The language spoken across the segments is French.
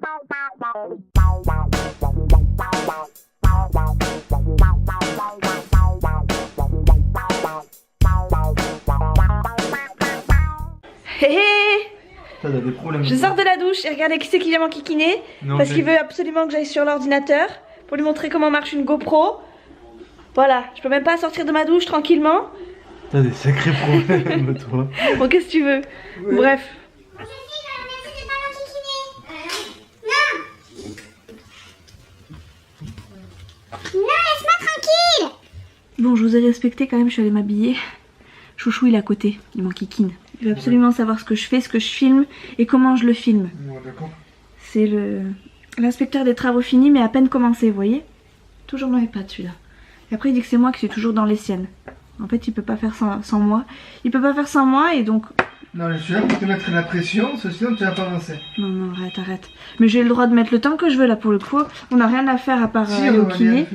Hé hé. Je sors de la douche et regardez qui c'est qui vient m'enquiquiner. Parce qu'il veut absolument que j'aille sur l'ordinateur pour lui montrer comment marche une GoPro. Voilà, je peux même pas sortir de ma douche tranquillement. T'as des sacrés problèmes toi. Bon, qu'est-ce que tu veux? Ouais. Bref. Non, laisse-moi tranquille. Bon, je vous ai respecté quand même, je suis allée m'habiller. Chouchou il est à côté, il m'enquiquine. Il veut absolument savoir ce que je fais, ce que je filme et comment je le filme. Ouais, d'accord. C'est l'inspecteur des travaux finis mais à peine commencé, vous voyez. Toujours dans les pattes celui-là. Et après il dit que c'est moi qui suis toujours dans les siennes. En fait il peut pas faire sans moi. Il peut pas faire sans moi et donc... Non, je suis là pour te mettre la pression, sinon tu vas pas avancer. Non, non, arrête. Mais j'ai le droit de mettre le temps que je veux là pour le coup. On n'a rien à faire à part aller au kiné.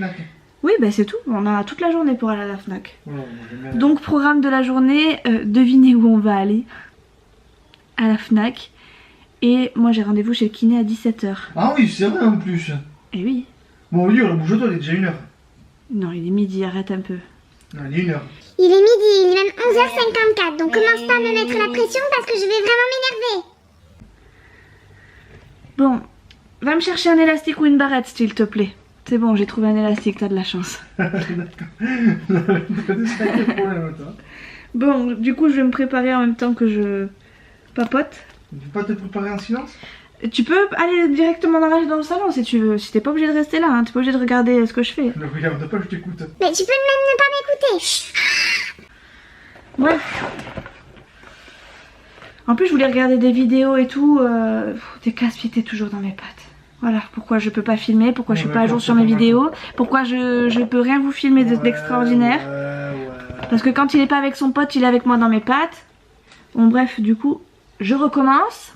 Oui, bah c'est tout. On a toute la journée pour aller à la Fnac. Ouais, donc programme de la journée, devinez où on va aller. À la Fnac. Et moi j'ai rendez-vous chez le kiné à 17 h. Ah oui, c'est vrai en plus. Et oui. Bon, oui, bouge-toi, il est déjà 1 h. Non, il est midi, arrête un peu. Non, il est 1 h. Il est midi, il est même 11h54, donc commence pas à me mettre la pression parce que je vais vraiment m'énerver. Bon, va me chercher un élastique ou une barrette s'il te plaît. C'est bon, j'ai trouvé un élastique, t'as de la chance. D'accord. T'as des sacrés problèmes toi. Bon, du coup je vais me préparer en même temps que je papote. Tu peux pas te préparer en silence? Tu peux aller directement dans le salon si tu veux. Si t'es pas obligé de rester là, hein. T'es pas obligé de regarder ce que je fais. Ne regarde pas, je t'écoute. Mais tu peux même ne pas m'écouter. Bref. En plus je voulais regarder des vidéos et tout. Tes casse-pieds, t'es toujours dans mes pattes. Voilà, pourquoi je peux pas filmer, pourquoi je suis pas à jour sur mes vidéos, pourquoi je peux rien vous filmer d'extraordinaire. Parce que quand il est pas avec son pote, il est avec moi dans mes pattes. Bon bref, du coup, je recommence.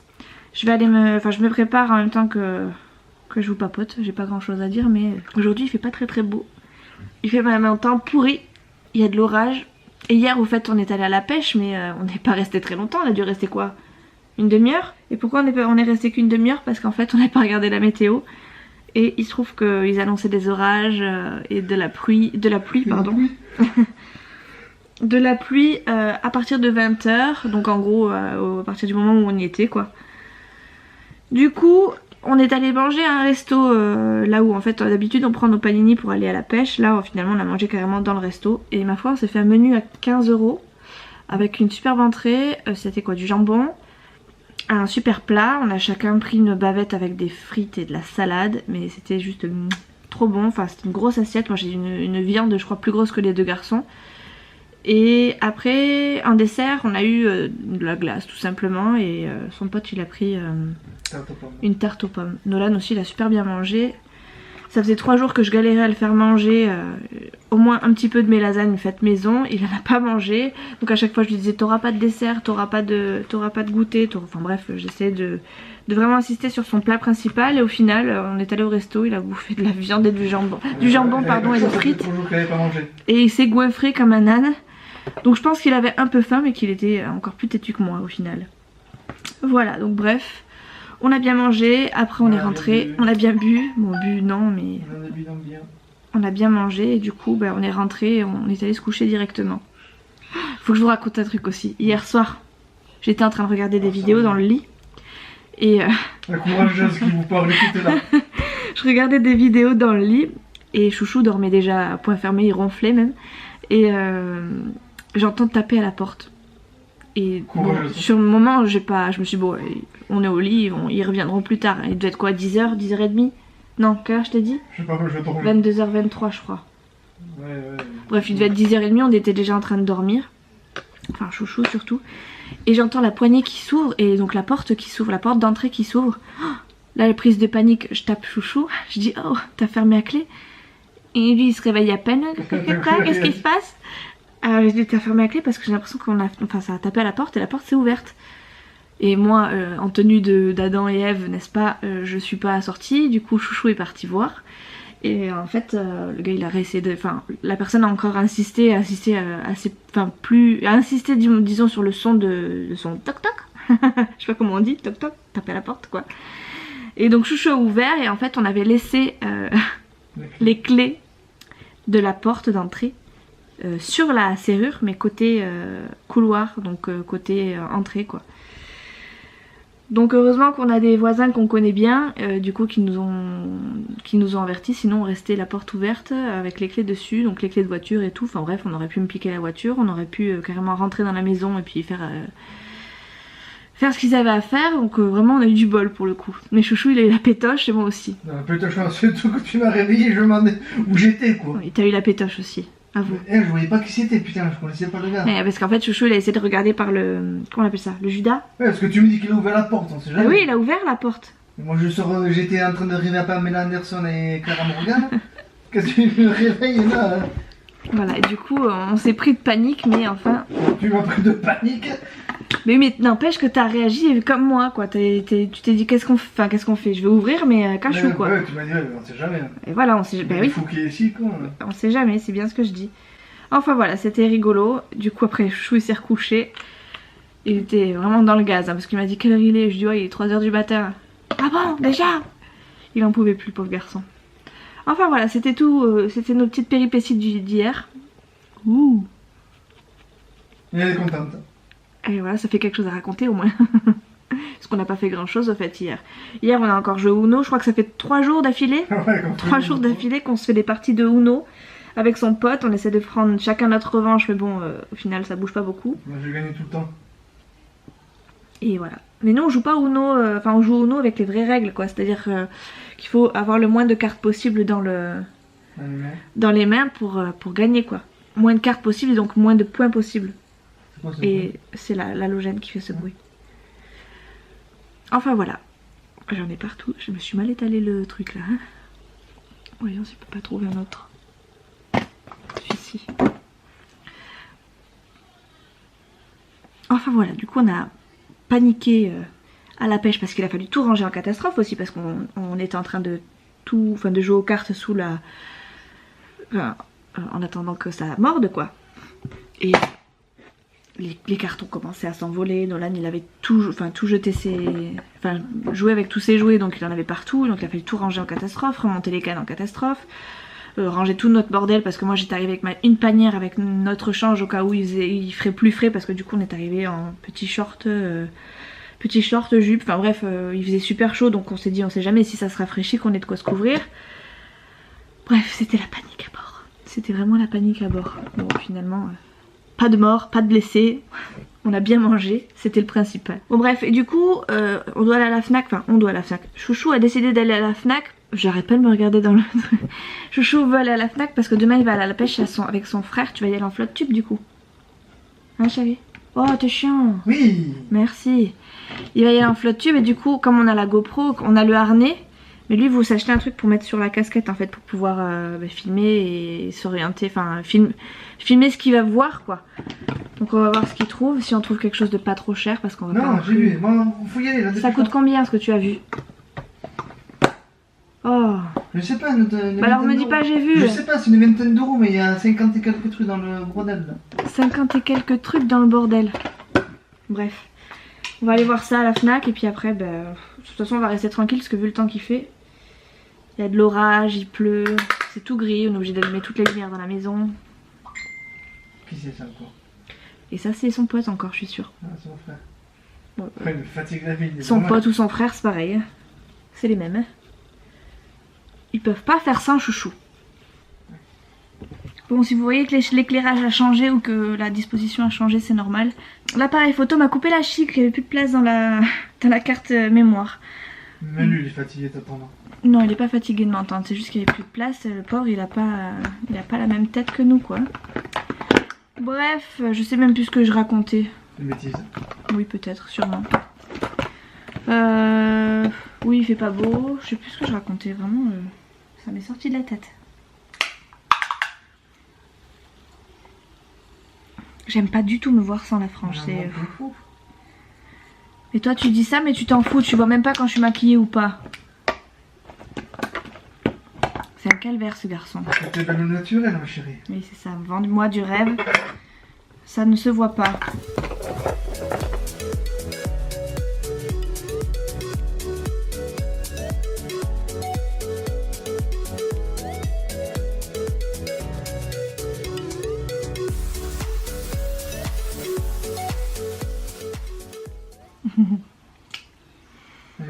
Je vais aller je me prépare en même temps que je vous papote. J'ai pas grand chose à dire, mais aujourd'hui il fait pas très beau. Il fait même un temps pourri. Il y a de l'orage. Et hier, au fait, on est allé à la pêche, mais on n'est pas resté très longtemps. On a dû rester quoi? Une demi-heure? Et pourquoi on est resté qu'une demi-heure? Parce qu'en fait, on n'a pas regardé la météo. Et il se trouve qu'ils annonçaient des orages et de la pluie, pardon. De la pluie à partir de 20 h. Donc en gros, à partir du moment où on y était, quoi. Du coup, on est allé manger à un resto là où en fait d'habitude on prend nos panini pour aller à la pêche. Là finalement on a mangé carrément dans le resto. Et ma foi on s'est fait un menu à 15 € avec une superbe entrée. C'était quoi? Du jambon, un super plat. On a chacun pris une bavette avec des frites et de la salade. Mais c'était juste trop bon. Enfin c'était une grosse assiette. Moi j'ai une viande je crois plus grosse que les deux garçons. Et après en dessert on a eu de la glace tout simplement. Et son pote il a pris... une tarte aux pommes. Nolan aussi il a super bien mangé. Ça faisait 3 jours que je galérais à le faire manger au moins un petit peu de mes lasagnes faites maison. Il en a pas mangé. Donc à chaque fois je lui disais t'auras pas de dessert, t'auras pas de goûter. Enfin bref j'essayais de vraiment insister sur son plat principal. Et au final on est allé au resto, il a bouffé de la viande et du jambon. Du jambon pardon et des frites. Et il s'est goinfré comme un âne. Donc je pense qu'il avait un peu faim mais qu'il était encore plus têtu que moi au final. Voilà donc bref. On a bien mangé, après on est rentré, on a bien bu, bon bu non mais on a bien mangé et du coup on est rentré et on est allé se coucher directement. Faut que je vous raconte un truc aussi. Hier soir j'étais en train de regarder des vidéos dans le lit et la courageuse qui vous parle, écoutez là. Je regardais des vidéos dans le lit et Chouchou dormait déjà à point fermé, il ronflait même et j'entends taper à la porte. Et bon, sur le moment je me suis dit bon on est au lit, ils reviendront plus tard. Il devait être quoi, 10 h, 10 h 30? Non, quelle heure je t'ai dit? Je sais pas, je vais dormir. 22 h 23 je crois. Ouais. Bref il devait être 10 h 30, on était déjà en train de dormir. Enfin Chouchou surtout. Et j'entends la poignée qui s'ouvre et donc la porte qui s'ouvre, la porte d'entrée qui s'ouvre. Oh, là la prise de panique, je tape Chouchou, je dis oh t'as fermé à clé? Et lui il se réveille à peine, qu'est-ce qui se passe? Alors je dis t'as fermé à clé parce que j'ai l'impression ça a tapé à la porte et la porte s'est ouverte. Et moi en tenue d'Adam et Ève n'est-ce pas, je suis pas sortie, du coup Chouchou est parti voir. Et en fait le gars il a réessayé de... Enfin la personne a encore insisté disons sur le son de son toc toc. Je sais pas comment on dit, toc toc, taper à la porte quoi. Et donc Chouchou a ouvert et en fait on avait laissé les clés de la porte d'entrée sur la serrure, mais côté couloir, donc côté entrée quoi. Donc heureusement qu'on a des voisins qu'on connaît bien, du coup qui nous ont avertis, sinon on restait la porte ouverte avec les clés dessus, donc les clés de voiture et tout. Enfin bref, on aurait pu me piquer la voiture, on aurait pu carrément rentrer dans la maison et puis faire ce qu'ils avaient à faire. Donc vraiment on a eu du bol pour le coup. Mais Chouchou il a eu la pétoche et moi aussi. Non, la pétoche, surtout que tu m'as réveillé, je me demandais où j'étais quoi. Oui, t'as eu la pétoche aussi. À vous. Je voyais pas qui c'était, putain, je connaissais pas le gars. Parce qu'en fait Chouchou il a essayé de regarder par le... Comment on appelle ça? Le Judas? Ouais, parce que tu me dis qu'il a ouvert la porte, on sait jamais. Oui, il a ouvert la porte. Moi j'étais en train de rêver à Pamela Anderson et Clara Morgan. Qu'est-ce que tu me réveilles là? Voilà, et du coup on s'est pris de panique, mais enfin... Tu m'as pris de panique. Mais n'empêche que t'as réagi comme moi quoi, tu t'es dit qu'est-ce qu'on fait, je vais ouvrir mais cachou quoi. Ouais, tu m'as dit, on sait jamais. Et voilà, on sait, bah oui. Il faut qu'il y ait ici quoi. On sait jamais, c'est bien ce que je dis. Enfin voilà, c'était rigolo. Du coup après Chouchou il s'est recouché. Il était vraiment dans le gaz hein, parce qu'il m'a dit quelle heure il est. Je dis ouais il est 3h du matin. Ah bon déjà? Il en pouvait plus le pauvre garçon. Enfin voilà, c'était tout, c'était nos petites péripéties d'hier. Ouh. Et elle est contente. Et voilà, ça fait quelque chose à raconter au moins. Parce qu'on n'a pas fait grand chose au fait hier. Hier on a encore joué au Uno, je crois que ça fait 3 jours d'affilée. Ouais, 3 jours d'affilée qu'on se fait des parties de Uno. Avec son pote, on essaie de prendre chacun notre revanche, mais bon, au final ça bouge pas beaucoup. Moi j'ai gagné tout le temps. Et voilà. Mais nous on joue pas au Uno, enfin on joue au Uno avec les vraies règles quoi. C'est-à-dire qu'il faut avoir le moins de cartes possible dans les mains pour gagner quoi. Moins de cartes possible et donc moins de points possible. Et c'est l'halogène qui fait ce bruit. Enfin voilà. J'en ai partout. Je me suis mal étalé le truc là. Hein. Voyons si je peux pas trouver un autre. Celui-ci. Enfin voilà, du coup on a paniqué à la pêche parce qu'il a fallu tout ranger en catastrophe aussi parce qu'on était en train de jouer aux cartes sous la... en attendant que ça morde quoi. Et les cartons commençaient à s'envoler. Nolan il avait tout jeté joué avec tous ses jouets donc il en avait partout. Donc il a fallu tout ranger en catastrophe, remonter les cannes en catastrophe. Ranger tout notre bordel parce que moi j'étais arrivée avec une panière avec notre change au cas où il ferait plus frais parce que du coup on est arrivé en petit short jupe, enfin bref il faisait super chaud donc on s'est dit on sait jamais si ça se rafraîchit qu'on ait de quoi se couvrir. Bref c'était la panique à bord, c'était vraiment la panique à bord. Bon finalement pas de mort, pas de blessés, on a bien mangé, c'était le principal. Bon bref et du coup on doit aller à la Fnac, Chouchou a décidé d'aller à la Fnac. J'arrête pas de me regarder dans le... Chouchou veut aller à la Fnac parce que demain il va aller à la pêche avec son frère. Tu vas y aller en flotte tube du coup. Hein chérie? Oh t'es chiant. Oui. Merci. Il va y aller en flotte tube et du coup comme on a la GoPro, on a le harnais. Mais lui vous s'acheter un truc pour mettre sur la casquette en fait pour pouvoir filmer et s'orienter. Enfin filmer ce qu'il va voir quoi. Donc on va voir ce qu'il trouve. Si on trouve quelque chose de pas trop cher parce qu'on va pas... Non j'ai vu, bon, faut y aller là. Ça coûte combien ce que tu as vu? Oh. Je sais pas, bah alors me dis pas j'ai vu. Je sais pas, c'est une vingtaine d'euros mais il y a 50 et quelques trucs dans le bordel là. 50 et quelques trucs dans le bordel. Bref. On va aller voir ça à la Fnac et puis après de toute façon on va rester tranquille parce que vu le temps qu'il fait. Il y a de l'orage, il pleut, c'est tout gris, on est obligé d'allumer toutes les lumières dans la maison. Qui c'est ça encore? Et ça c'est son pote encore je suis sûre. Ah c'est mon frère. Bon, ouais, il me fatigue la vie. Son pote ou son frère c'est pareil. C'est les mêmes. Ils peuvent pas faire sans Chouchou. Bon si vous voyez que l'éclairage a changé ou que la disposition a changé c'est normal. L'appareil photo m'a coupé la chic, il n'y avait plus de place dans la carte mémoire. Mais lui il est fatigué t'attendant. Non il est pas fatigué de m'entendre, c'est juste qu'il n'y avait plus de place. Le pauvre il a pas la même tête que nous quoi. Bref, je sais même plus ce que je racontais. Une bêtise. Oui peut-être, sûrement. Oui il fait pas beau, je sais plus ce que je racontais vraiment. Ça m'est sorti de la tête. J'aime pas du tout me voir sans la frange. C'est... Et toi tu dis ça mais tu t'en fous, tu vois même pas quand je suis maquillée ou pas. C'est un calvaire ce garçon. C'est belle naturelle ma chérie. Oui c'est ça, vends-moi du rêve. Ça ne se voit pas.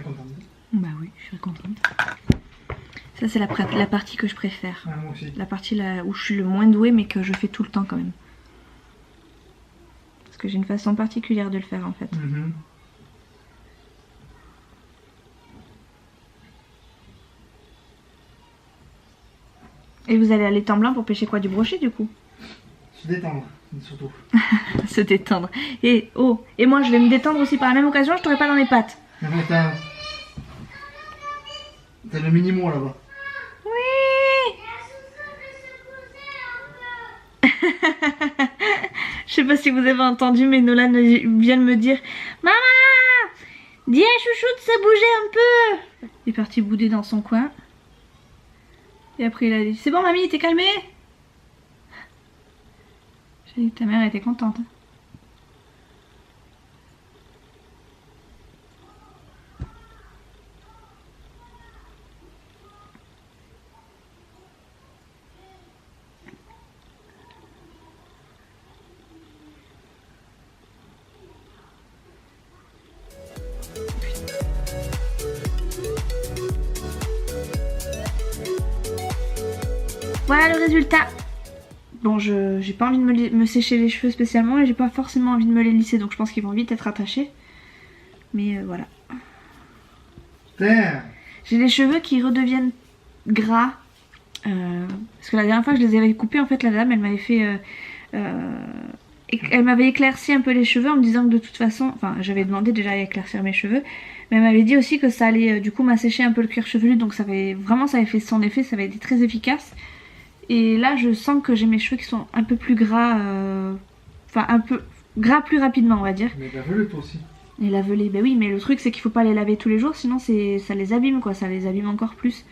serais contente. Bah oui, je suis contente. Ça c'est la partie que je préfère. Ah, moi aussi. La partie là où je suis le moins douée mais que je fais tout le temps quand même. Parce que j'ai une façon particulière de le faire en fait. Et vous allez à l'étang blanc pour pêcher quoi? Du brochet du coup? Se détendre, surtout. Se détendre. Et oh, et moi je vais me détendre aussi par la même occasion, je t'aurai pas dans mes pattes. Mais t'as le minimum là-bas. Oui. Je sais pas si vous avez entendu, mais Nolan vient de me dire maman, dis à Chouchou de se bouger un peu. Il est parti bouder dans son coin. Et après il a dit c'est bon mamie, t'es calmée? J'ai dit que ta mère était contente. Voilà le résultat. Bon, j'ai pas envie de me sécher les cheveux spécialement et j'ai pas forcément envie de me les lisser, donc je pense qu'ils vont vite être attachés. Mais voilà. J'ai les cheveux qui redeviennent gras. Parce que la dernière fois que je les avais coupés, en fait, la dame, elle m'avait fait... elle m'avait éclairci un peu les cheveux en me disant que de toute façon... Enfin, j'avais demandé déjà à éclaircir mes cheveux. Mais elle m'avait dit aussi que ça allait du coup m'assécher un peu le cuir chevelu. Donc ça avait fait son effet, ça avait été très efficace. Et là je sens que j'ai mes cheveux qui sont un peu plus gras, enfin un peu gras plus rapidement on va dire. Mais lave-les toi aussi. Et lave-les, bah oui mais le truc c'est qu'il faut pas les laver tous les jours sinon ça les abîme quoi, ça les abîme encore plus.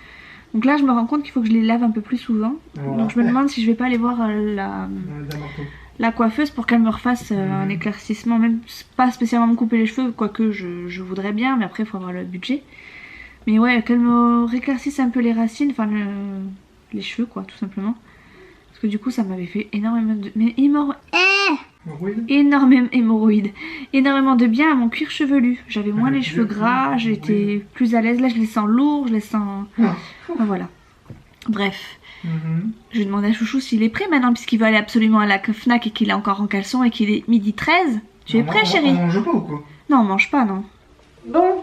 Donc là je me rends compte qu'il faut que je les lave un peu plus souvent. Voilà. Donc je me demande si je vais pas aller voir la coiffeuse pour qu'elle me refasse un éclaircissement, même pas spécialement me couper les cheveux, quoique je voudrais bien mais après il faut avoir le budget. Mais ouais, qu'elle me réclaircisse un peu les racines, enfin les cheveux quoi tout simplement, parce que du coup ça m'avait fait énormément de énormément de bien à mon cuir chevelu. J'avais moins les cheveux gras, j'étais plus à l'aise, là je les sens lourds, je les sens... Enfin, voilà, bref. Je vais demander à Chouchou s'il est prêt maintenant puisqu'il veut aller absolument à la Fnac et qu'il est encore en caleçon et qu'il est 12h13. Tu es prêt chérie? On mange pas ou quoi? Non on mange pas non. Bon,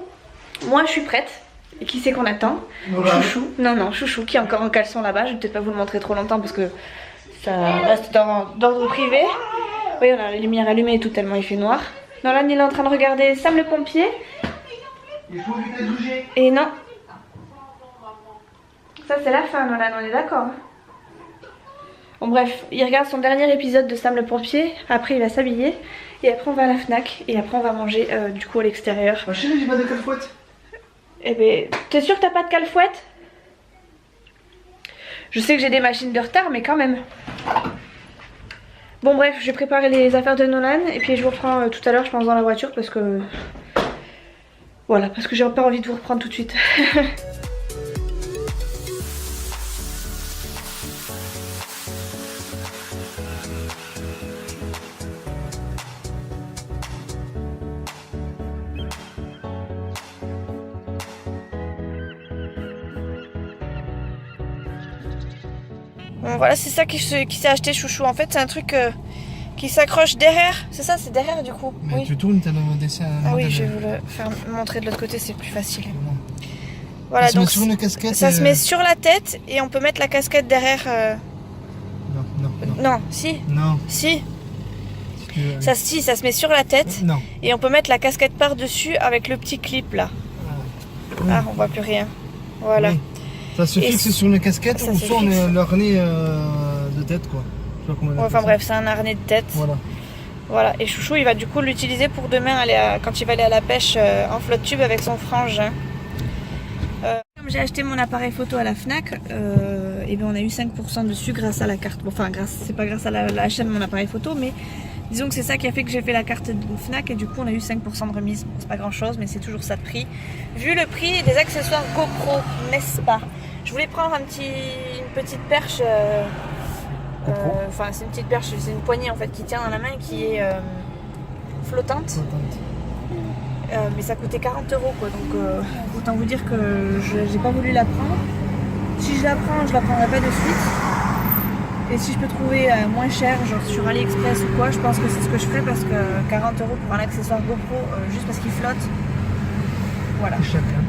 moi je suis prête. Et qui c'est qu'on attend? Voilà. Chouchou. Non, Chouchou qui est encore en caleçon là-bas. Je vais peut-être pas vous le montrer trop longtemps parce que ça reste d'ordre privé. Oui, on a les lumières allumées et tout tellement il fait noir. Nolan il est en train de regarder Sam le pompier. Il faut vite bouger. Et non. Ça c'est la fin Nolan, on est d'accord. Bon bref, il regarde son dernier épisode de Sam le pompier. Après il va s'habiller. Et après on va à la Fnac. Et après on va manger du coup à l'extérieur. Ah chérie, j'ai pas de calfouette. Eh ben, t'es sûr que t'as pas de calfouette? Je sais que j'ai des machines de retard, mais quand même. Bon bref, je vais préparer les affaires de Nolan et puis je vous reprends tout à l'heure, je pense, dans la voiture parce que... Voilà, parce que j'ai pas envie de vous reprendre tout de suite. Bon, voilà, c'est ça qui s'est acheté Chouchou. En fait, c'est un truc qui s'accroche derrière. C'est ça, c'est derrière du coup. Mais oui. Tu tournes, t'as le dessin. Ah oui, je vais vous le faire montrer de l'autre côté, c'est plus facile. Voilà, ça donc se met sur une casquette. Ça se met sur la tête et on peut mettre la casquette derrière. Non, si. Non. Si. Ça se met sur la tête. Non. Et on peut mettre la casquette par-dessus avec le petit clip là. Oui. Ah, on voit plus rien. Voilà. Oui. Ça se fixe sur une casquette ou soit on est l'harnais de tête quoi. Je sais pas comment on enfin bref, c'est un harnais de tête. Voilà. Et Chouchou il va du coup l'utiliser pour demain aller quand il va aller à la pêche en flotte tube avec son frangin. Comme j'ai acheté mon appareil photo à la Fnac, et bien on a eu 5% dessus grâce à la carte. Bon, enfin c'est pas grâce à l'achat de mon appareil photo, mais disons que c'est ça qui a fait que j'ai fait la carte de Fnac et du coup on a eu 5% de remise. C'est pas grand chose mais c'est toujours ça de prix. Vu le prix des accessoires GoPro, n'est-ce pas? Je voulais prendre une petite perche, enfin c'est une petite perche, c'est une poignée en fait qui tient dans la main et qui est flottante. mais ça coûtait 40 € quoi, donc autant vous dire que j'ai pas voulu la prendre. Si je la prends, je la prendrai pas de suite. Et si je peux trouver moins cher, genre sur AliExpress ou quoi, je pense que c'est ce que je ferai parce que 40 € pour un accessoire GoPro juste parce qu'il flotte, voilà,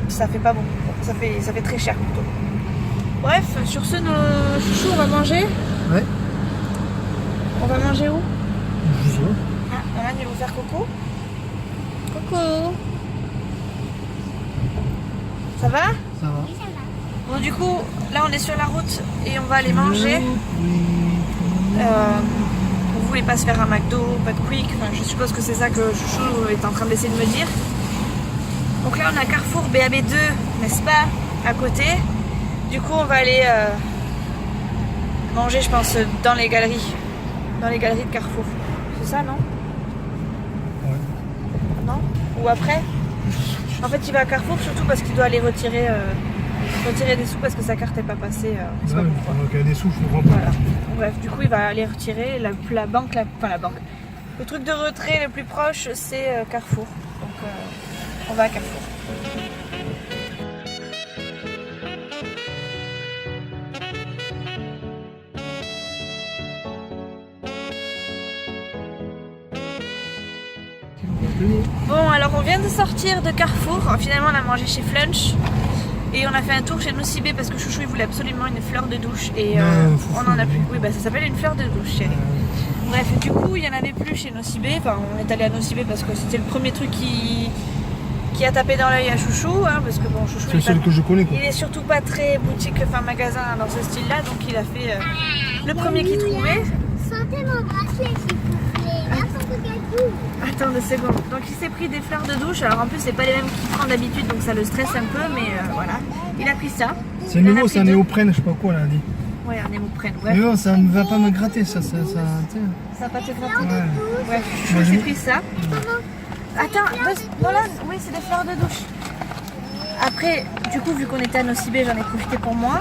ça fait pas bon, ça fait très cher plutôt. Bref, sur ce, nos chouchous, on va manger. Ouais. On va manger où? Je sais pas. Ah, Alan, il va vous faire coucou. Coucou. Ça va? Ça va. Bon, du coup, là on est sur la route et on va aller manger. Vous voulez pas se faire un McDo, pas de Quick, enfin, je suppose que c'est ça que Chouchou est en train d'essayer de me dire. Donc là on a Carrefour BAB2, n'est-ce pas, à côté. Du coup on va aller manger, je pense, dans les galeries de Carrefour. C'est ça, non? Ouais. Non? Ou après? En fait il va à Carrefour surtout parce qu'il doit aller retirer des sous parce que sa carte n'est pas passée. Ouais, donc il y a des sous, je comprends pas. Voilà. Bref, du coup il va aller retirer la banque. Le truc de retrait le plus proche c'est Carrefour. Donc on va à Carrefour. Bon, alors on vient de sortir de Carrefour. Finalement on a mangé chez Flunch. Et on a fait un tour chez Nocibé parce que Chouchou il voulait absolument une fleur de douche. Et on en a plus. Oui, bah ça s'appelle une fleur de douche, chérie. Bref, du coup il n'y en avait plus chez Nocibé. Enfin, on est allé à Nocibé parce que c'était le premier truc qui a tapé dans l'œil à Chouchou. Hein, parce que bon, Chouchou c'est celui que je connais quoi. Il est surtout pas très boutique, enfin magasin dans ce style là. Donc il a fait le premier qu'il trouvait. Sentez mon bracelet s'il vous plaît. Merci beaucoup. Attends 2 secondes. Donc il s'est pris des fleurs de douche. Alors en plus c'est pas les mêmes qu'il prend d'habitude, donc ça le stresse un peu, mais voilà. Il a pris ça. C'est nouveau, c'est un néoprène, je sais pas quoi là, dit. Ouais, un néoprène. Bref. Mais non, ça ne va pas me gratter, ça Ça va pas te gratter. Ouais. Bref, je t'ai pris ça. Attends, non là, oui c'est des fleurs de douche. Après, du coup vu qu'on était à Nocibé, j'en ai profité pour moi.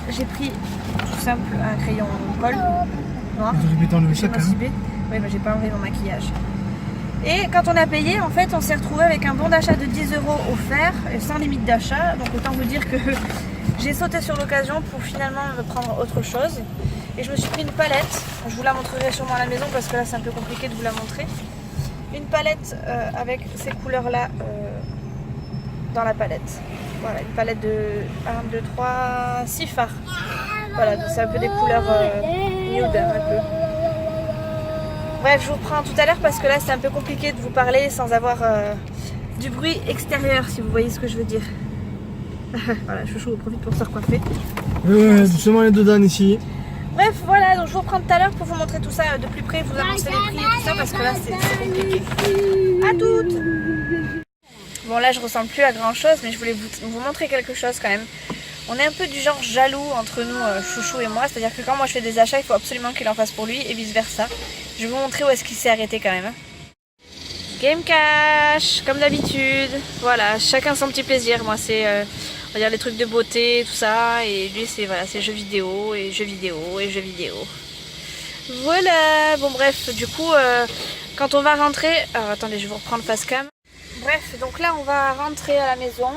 J'ai pris tout simple un crayon colle noir. Tu peux enlever ça quand même. Oui, mais j'ai pas enlevé mon maquillage. Et quand on a payé, en fait, on s'est retrouvé avec un bon d'achat de 10 € offert, sans limite d'achat. Donc autant vous dire que j'ai sauté sur l'occasion pour finalement me prendre autre chose. Et je me suis pris une palette. Je vous la montrerai sûrement à la maison parce que là c'est un peu compliqué de vous la montrer. Une palette avec ces couleurs-là dans la palette. Voilà, une palette de 1, 2, 3, 6 fards. Voilà, donc c'est un peu des couleurs nude, un peu. Bref, je vous reprends tout à l'heure parce que là c'est un peu compliqué de vous parler sans avoir du bruit extérieur, si vous voyez ce que je veux dire. Voilà, Chouchou profite pour se recoiffer. Ouais, doucement les deux dames ici. Bref, voilà, donc je vous reprends tout à l'heure pour vous montrer tout ça de plus près, vous annoncer les prix et tout ça parce que là c'est compliqué. À toutes. Bon là je ressemble plus à grand chose, mais je voulais vous montrer quelque chose quand même. On est un peu du genre jaloux entre nous, Chouchou et moi, c'est-à-dire que quand moi je fais des achats, il faut absolument qu'il en fasse pour lui et vice versa. Je vais vous montrer où est-ce qu'il s'est arrêté quand même. Game Cash, comme d'habitude. Voilà, chacun son petit plaisir. Moi c'est on va dire les trucs de beauté, tout ça, et lui c'est voilà, c'est jeux vidéo et jeux vidéo et jeux vidéo. Voilà, bon bref, du coup quand on va rentrer, alors attendez, je vais vous reprendre face cam. Bref, donc là on va rentrer à la maison.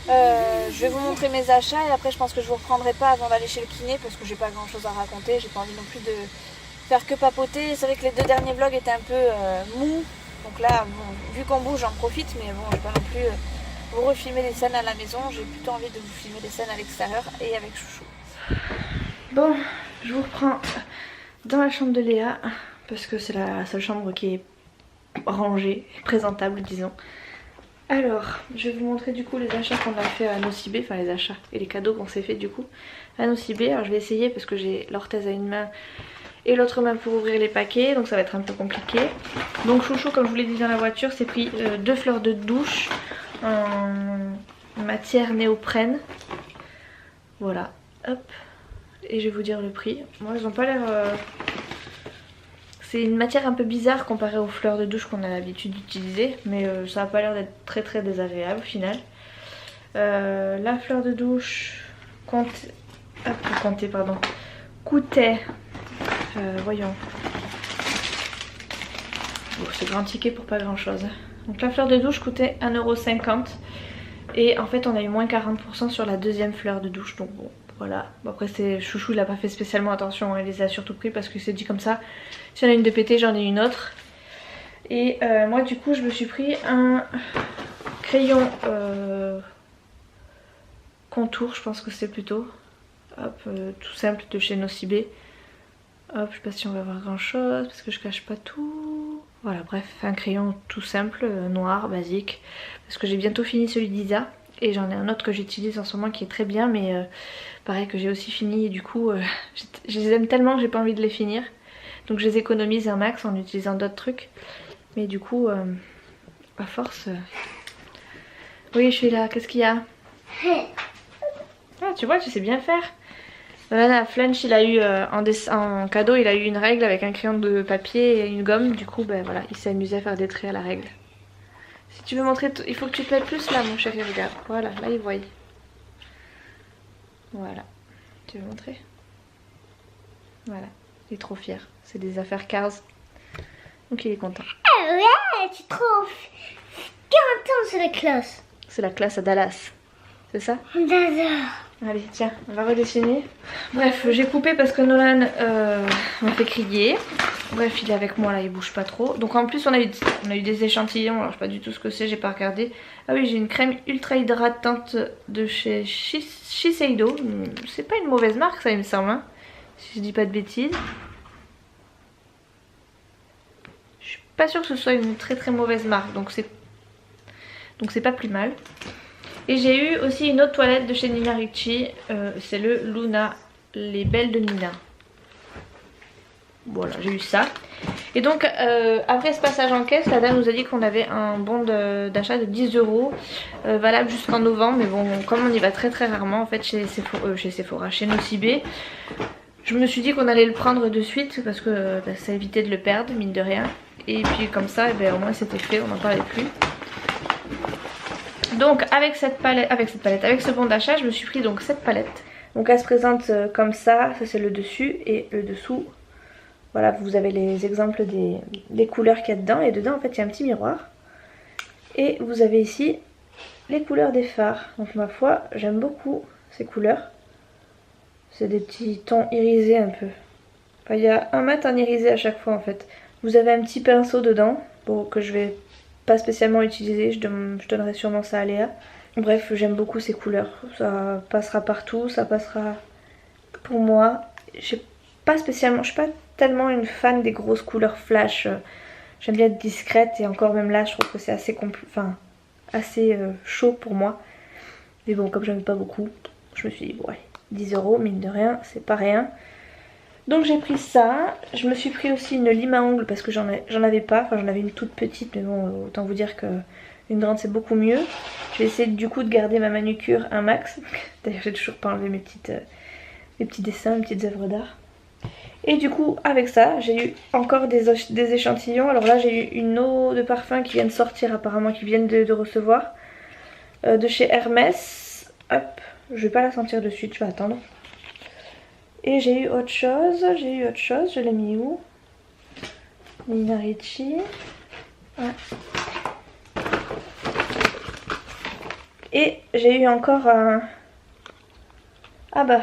Je vais vous montrer mes achats et après je pense que je vous reprendrai pas avant d'aller chez le kiné parce que j'ai pas grand chose à raconter, j'ai pas envie non plus de faire que papoter. C'est vrai que les 2 derniers vlogs étaient un peu mous, donc là bon, vu qu'on bouge j'en profite, mais bon je vais pas non plus vous refilmer les scènes à la maison, j'ai plutôt envie de vous filmer les scènes à l'extérieur et avec Chouchou. Bon, je vous reprends dans la chambre de Léa parce que c'est la seule chambre qui est rangée, présentable disons. Alors, je vais vous montrer du coup les achats qu'on a fait à Nocibé, enfin les achats et les cadeaux qu'on s'est fait du coup à Nocibé. Alors je vais essayer parce que j'ai l'orthèse à une main et l'autre main pour ouvrir les paquets, donc ça va être un peu compliqué. Donc Chouchou, comme je vous l'ai dit dans la voiture, s'est pris 2 fleurs de douche en matière néoprène. Voilà, hop, et je vais vous dire le prix. Moi ils ont pas l'air... C'est une matière un peu bizarre comparée aux fleurs de douche qu'on a l'habitude d'utiliser, mais ça n'a pas l'air d'être très très désagréable au final. La fleur de douche coûtait, voyons, bon, c'est grand ticket pour pas grand chose. Donc la fleur de douche coûtait 1,50 €. Et en fait on a eu moins 40% sur la deuxième fleur de douche. Donc bon voilà. Bon, après c'est Chouchou, il a pas fait spécialement attention. Il les a surtout pris parce qu'il s'est dit comme ça. Si on a une de pétée, j'en ai une autre. Et moi du coup je me suis pris un crayon contour, je pense que c'est plutôt. Hop, tout simple de chez Nocibé. Hop, je sais pas si on va voir grand chose parce que je cache pas tout. Voilà, bref, un crayon tout simple, noir, basique. Parce que j'ai bientôt fini celui d'Isa. Et j'en ai un autre que j'utilise en ce moment qui est très bien, mais pareil que j'ai aussi fini. Et du coup, je les aime tellement que j'ai pas envie de les finir. Donc je les économise un max en utilisant d'autres trucs. Mais du coup, à force... Oui, je suis là, qu'est-ce qu'il y a? Ah, tu vois, tu sais bien faire. Voilà, Flunch il a eu en cadeau, il a eu une règle avec un crayon de papier et une gomme. Du coup, ben voilà, il s'est amusé à faire des traits à la règle. Si tu veux montrer, il faut que tu te mettes plus là, mon chéri, regarde. Voilà, là il voit. Voilà, tu veux montrer? Voilà, il est trop fier. C'est des affaires Cars. Donc il est content. Ah ouais, tu trouves content sur les classes. C'est la classe à Dallas, c'est ça? J'adore. Allez, tiens, on va redessiner. Bref, j'ai coupé parce que Nolan m'a fait crier. Bref, il est avec moi là, il bouge pas trop. Donc en plus, on a eu des échantillons. Alors, je sais pas du tout ce que c'est, j'ai pas regardé. Ah oui, j'ai une crème ultra hydratante de chez Shiseido. C'est pas une mauvaise marque, ça, il me semble. Hein, si je dis pas de bêtises. Je suis pas sûre que ce soit une très mauvaise marque. Donc c'est pas plus mal. Et j'ai eu aussi une autre toilette de chez Nina Ricci, c'est le Luna, les belles de Nina. Voilà, j'ai eu ça. Et donc après ce passage en caisse, la dame nous a dit qu'on avait un bon d'achat de 10 €, valable jusqu'en novembre. Mais bon, comme on y va très rarement en fait chez Sephora, chez Nocibé, je me suis dit qu'on allait le prendre de suite parce que ça évitait de le perdre, mine de rien. Et puis comme ça, au moins c'était fait, on n'en parlait plus. Donc avec ce bon d'achat, je me suis pris donc cette palette. Donc elle se présente comme ça c'est le dessus et le dessous. Voilà, vous avez les exemples des couleurs qu'il y a dedans. Et dedans en fait il y a un petit miroir. Et vous avez ici les couleurs des fards. Donc ma foi, j'aime beaucoup ces couleurs. C'est des petits tons irisés un peu. Enfin, il y a un mat en irisé à chaque fois en fait. Vous avez un petit pinceau dedans, bon, que je vais pas spécialement utilisé, je donnerai sûrement ça à Léa. Bref, j'aime beaucoup ces couleurs, ça passera partout, ça passera pour moi. Je suis pas tellement une fan des grosses couleurs flash. J'aime bien être discrète et encore même là je trouve que c'est assez chaud pour moi. Mais bon, comme j'en ai pas beaucoup, je me suis dit bon allez, 10 € mine de rien, c'est pas rien. Donc j'ai pris ça, je me suis pris aussi une lime à ongles parce que j'en avais pas, enfin j'en avais une toute petite mais bon autant vous dire qu'une grande c'est beaucoup mieux. Je vais essayer du coup de garder ma manucure un max, d'ailleurs j'ai toujours pas enlevé mes petits dessins, mes petites œuvres d'art. Et du coup avec ça j'ai eu encore des échantillons, alors là j'ai eu une eau de parfum qui vient de sortir apparemment, qui viennent de recevoir, de chez Hermès, hop, je vais pas la sentir de suite, je vais attendre. Et j'ai eu autre chose, je l'ai mis où? Nina Ricci. Ouais. Et j'ai eu encore un... Ah bah,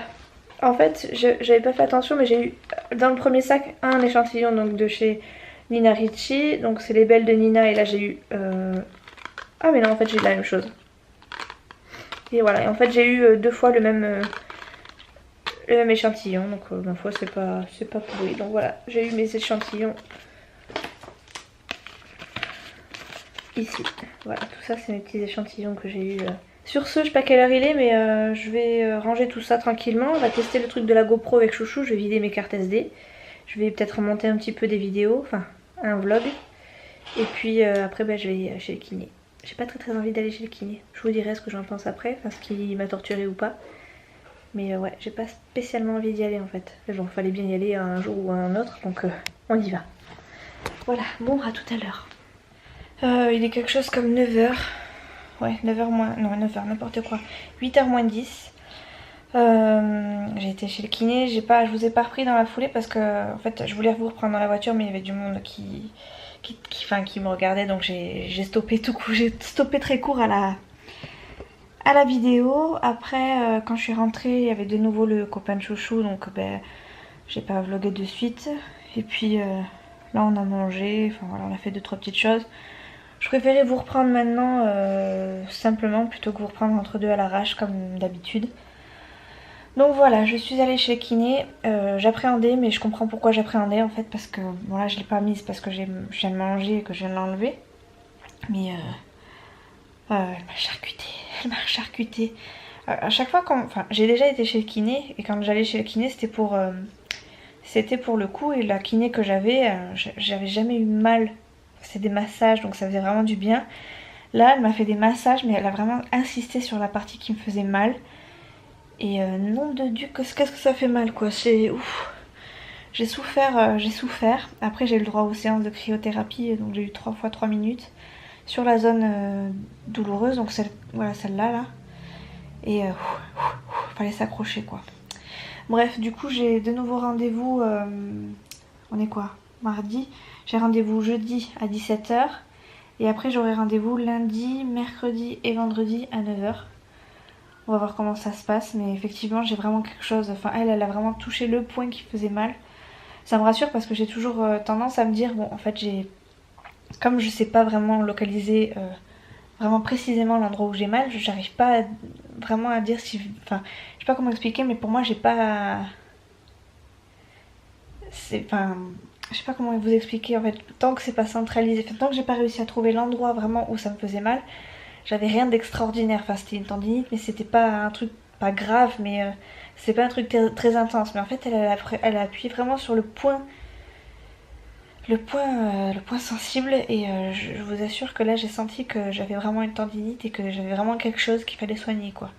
en fait, j'avais pas fait attention, mais j'ai eu dans le premier sac un échantillon donc de chez Nina Ricci. Donc c'est les belles de Nina et là j'ai eu... Ah mais non, en fait j'ai eu la même chose. Et voilà, et en fait j'ai eu 2 fois le même échantillon, donc ma foi c'est pas pourri. Donc voilà, j'ai eu mes échantillons ici. Voilà, tout ça c'est mes petits échantillons que j'ai eu. Sur ce, je sais pas quelle heure il est, mais je vais ranger tout ça tranquillement. On va tester le truc de la GoPro avec Chouchou, je vais vider mes cartes SD. Je vais peut-être monter un petit peu des vidéos, enfin un vlog. Et puis après je vais chez le kiné. J'ai pas très envie d'aller chez le kiné. Je vous dirai ce que j'en pense après, enfin ce qui m'a torturé ou pas. Mais ouais, j'ai pas spécialement envie d'y aller en fait. Mais bon, fallait bien y aller un jour ou un autre, donc on y va. Voilà, bon, à tout à l'heure. Il est quelque chose comme 9h. Ouais, 9h moins... Non, 9h, n'importe quoi. 8h moins 10. J'ai été chez le kiné. Je vous ai pas repris dans la foulée parce que en fait, je voulais vous reprendre dans la voiture, mais il y avait du monde qui qui me regardaient, donc j'ai stoppé tout coup, j'ai stoppé très court à la vidéo. Après quand je suis rentrée, il y avait de nouveau le copain de chouchou, donc j'ai pas vlogué de suite. Et puis là on a mangé, enfin voilà, on a fait 2-3 petites choses. Je préférais vous reprendre maintenant simplement plutôt que vous reprendre entre deux à l'arrache comme d'habitude. Donc voilà, je suis allée chez le kiné. J'appréhendais, mais je comprends pourquoi j'appréhendais en fait, parce que bon là je l'ai pas mise parce que je viens de manger et que je viens de l'enlever. Mais elle m'a charcuté, elle m'a charcuté. À chaque fois enfin j'ai déjà été chez le kiné, et quand j'allais chez le kiné c'était pour le coup, et la kiné que j'avais jamais eu mal. C'est des massages, donc ça faisait vraiment du bien. Là elle m'a fait des massages, mais elle a vraiment insisté sur la partie qui me faisait mal. Et nom de Dieu, qu'est-ce que ça fait mal quoi. J'ai souffert. Après j'ai eu le droit aux séances de cryothérapie, donc j'ai eu 3 fois 3 minutes sur la zone douloureuse, donc celle-là là. Et fallait s'accrocher quoi. Bref, du coup j'ai de nouveau rendez-vous, on est quoi, mardi. J'ai rendez-vous jeudi à 17 h. Et après j'aurai rendez-vous lundi, mercredi et vendredi à 9 h. On va voir comment ça se passe, mais effectivement j'ai vraiment quelque chose, enfin elle a vraiment touché le point qui faisait mal. Ça me rassure parce que j'ai toujours tendance à me dire, bon en fait comme je sais pas vraiment localiser vraiment précisément l'endroit où j'ai mal, j'arrive pas vraiment à dire si, enfin je sais pas comment expliquer, mais pour moi j'ai pas, enfin je sais pas comment vous expliquer en fait, tant que c'est pas centralisé, tant que j'ai pas réussi à trouver l'endroit vraiment où ça me faisait mal. J'avais rien d'extraordinaire, enfin c'était une tendinite, mais c'était pas un truc pas grave, mais c'est pas un truc très intense. Mais en fait elle a appuyé vraiment sur le point sensible, et je vous assure que là j'ai senti que j'avais vraiment une tendinite et que j'avais vraiment quelque chose qu'il fallait soigner quoi.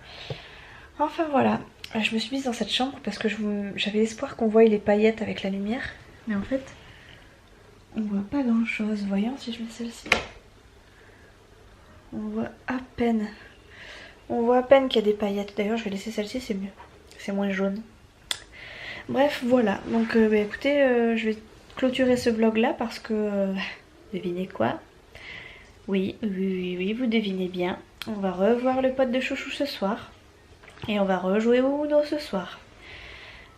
Enfin voilà, je me suis mise dans cette chambre parce que j'avais l'espoir qu'on voie les paillettes avec la lumière, mais en fait on voit pas grand chose. Voyons si je mets celle-ci. On voit à peine. On voit à peine qu'il y a des paillettes. D'ailleurs je vais laisser celle-ci, c'est mieux. C'est moins jaune. Bref voilà. Donc écoutez, je vais clôturer ce vlog là parce que... devinez quoi? Oui, vous devinez bien. On va revoir le pote de chouchou ce soir. Et on va rejouer au Uno ce soir.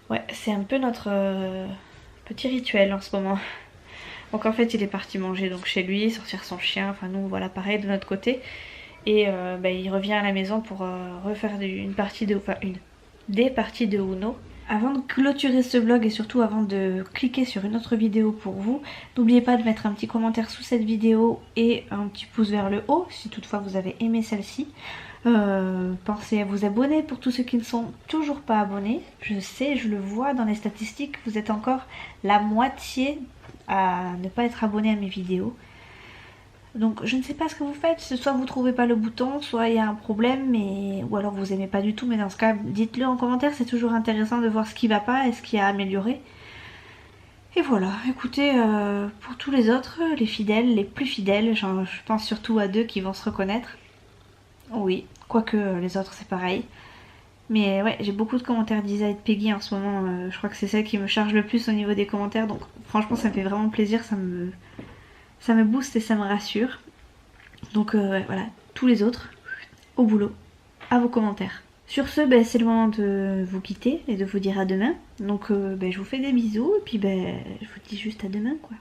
Ouais, c'est un peu notre petit rituel en ce moment. Donc en fait il est parti manger donc chez lui, sortir son chien, enfin nous voilà pareil de notre côté. Et il revient à la maison pour refaire des parties de Uno. Avant de clôturer ce vlog et surtout avant de cliquer sur une autre vidéo pour vous, n'oubliez pas de mettre un petit commentaire sous cette vidéo et un petit pouce vers le haut si toutefois vous avez aimé celle-ci. Pensez à vous abonner pour tous ceux qui ne sont toujours pas abonnés. Je sais, je le vois dans les statistiques, vous êtes encore la moitié à ne pas être abonné à mes vidéos. Donc je ne sais pas ce que vous faites, soit vous trouvez pas le bouton, soit il y a un problème, ou alors vous aimez pas du tout, mais dans ce cas dites-le en commentaire, c'est toujours intéressant de voir ce qui va pas et ce qui a amélioré. Et voilà, écoutez, pour tous les autres, les fidèles, les plus fidèles, je pense surtout à 2 qui vont se reconnaître. Oui, quoique les autres c'est pareil. Mais ouais, j'ai beaucoup de commentaires d'Isa et de Peggy en ce moment, je crois que c'est celle qui me charge le plus au niveau des commentaires, donc franchement ça me fait vraiment plaisir, ça me booste et ça me rassure. Donc voilà, tous les autres, au boulot, à vos commentaires. Sur ce, c'est le moment de vous quitter et de vous dire à demain. Donc je vous fais des bisous et puis je vous dis juste à demain quoi.